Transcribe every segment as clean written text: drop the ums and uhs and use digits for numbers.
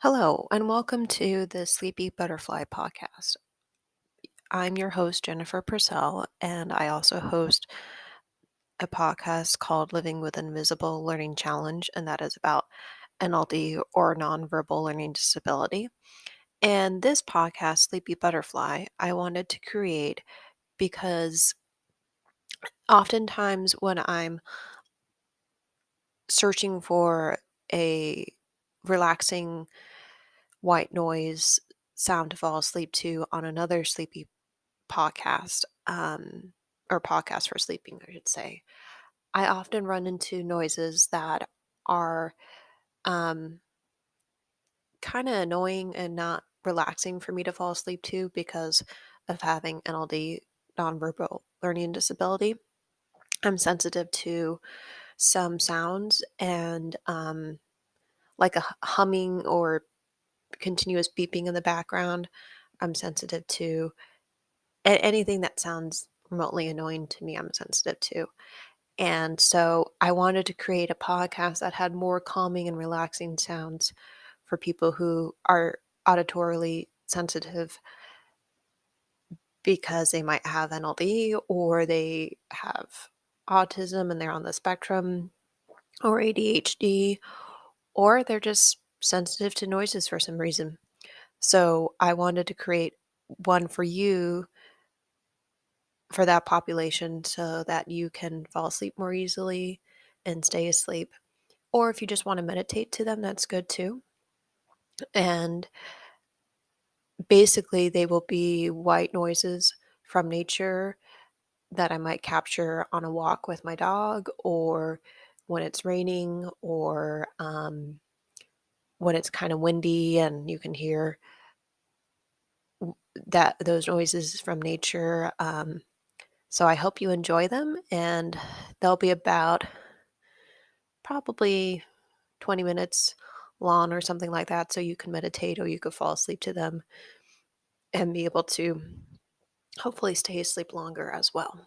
Hello, and welcome to the Sleepy Butterfly podcast. I'm your host, Jennifer Purcell, and I also host a podcast called Living with Invisible Learning Challenge, and that is about NLD or nonverbal learning disability. And this podcast, Sleepy Butterfly, I wanted to create because oftentimes when I'm searching for a relaxing white noise sound to fall asleep to on another sleepy podcast, or podcast for sleeping, I should say, I often run into noises that are um, kind of annoying and not relaxing for me to fall asleep to because of having NLD, nonverbal learning disability. I'm sensitive to some sounds and like a humming or continuous beeping in the background. I'm sensitive to anything that sounds remotely annoying to me. I'm sensitive to. And so I wanted to create a podcast that had more calming and relaxing sounds for people who are auditorily sensitive because they might have NLD or they have autism and they're on the spectrum or ADHD or they're just sensitive to noises for some reason. So I wanted to create one for you for that population so that you can fall asleep more easily and stay asleep. Or if you just want to meditate to them, that's good too. And basically, they will be white noises from nature that I might capture on a walk with my dog, or when it's raining, or when it's kind of windy and you can hear that those noises from nature. So I hope you enjoy them, and they'll be about probably 20 minutes long or something like that. So you can meditate or you could fall asleep to them and be able to hopefully stay asleep longer as well.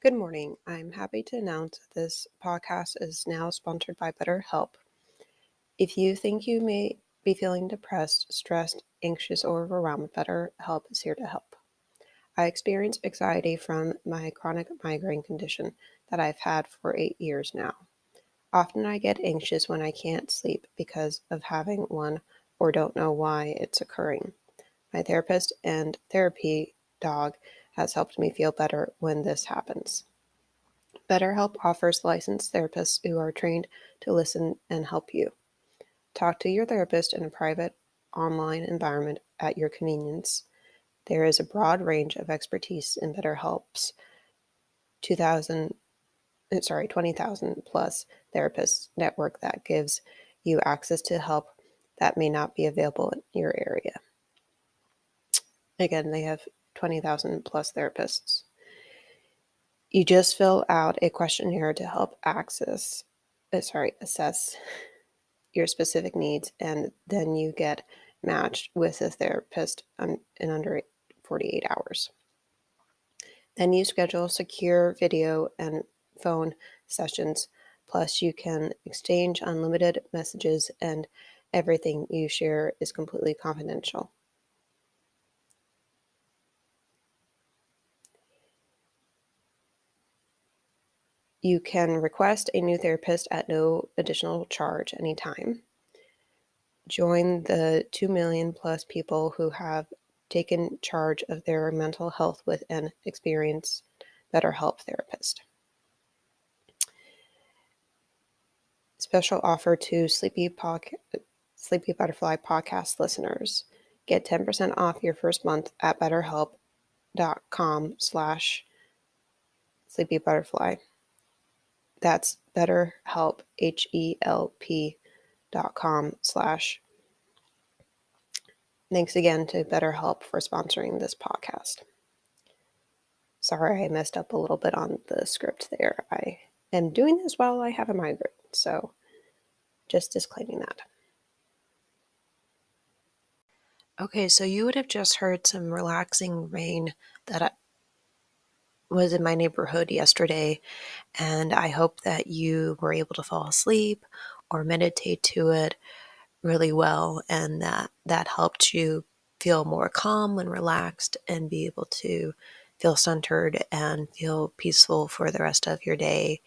Good morning. I'm happy to announce that this podcast is now sponsored by BetterHelp. If you think you may be feeling depressed, stressed, anxious, or overwhelmed, BetterHelp is here to help. I experience anxiety from my chronic migraine condition that I've had for 8 years now. Often I get anxious when I can't sleep because of having one or don't know why it's occurring. My therapist and therapy dog has helped me feel better when this happens. BetterHelp offers licensed therapists who are trained to listen and help you. Talk to your therapist in a private online environment at your convenience. There is a broad range of expertise in BetterHelp's 20,000 plus therapists network that gives you access to help that may not be available in your area. Again, they have 20,000 plus therapists. You just fill out a questionnaire to help assess your specific needs, and then you get matched with a therapist in under 48 hours. Then you schedule secure video and phone sessions, plus you can exchange unlimited messages, and everything you share is completely confidential. You can request a new therapist at no additional charge anytime. Join the 2 million plus people who have taken charge of their mental health with an experienced BetterHelp therapist. Special offer to Sleepy Butterfly podcast listeners. Get 10% off your first month at betterhelp.com/sleepybutterfly. That's BetterHelp, HELP.com/. Thanks again to BetterHelp for sponsoring this podcast. Sorry I messed up a little bit on the script there. I am doing this while I have a migraine, so just disclaiming that. Okay, so you would have just heard some relaxing rain that was in my neighborhood yesterday, and I hope that you were able to fall asleep or meditate to it really well, and that helped you feel more calm and relaxed and be able to feel centered and feel peaceful for the rest of your day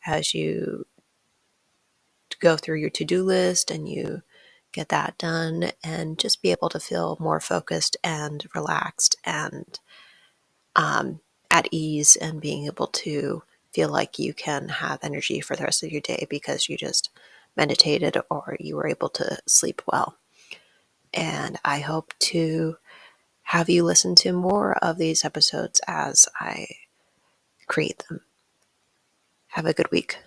as you go through your to-do list and you get that done, and just be able to feel more focused and relaxed and at ease, and being able to feel like you can have energy for the rest of your day because you just meditated or you were able to sleep well. And I hope to have you listen to more of these episodes as I create them. Have a good week.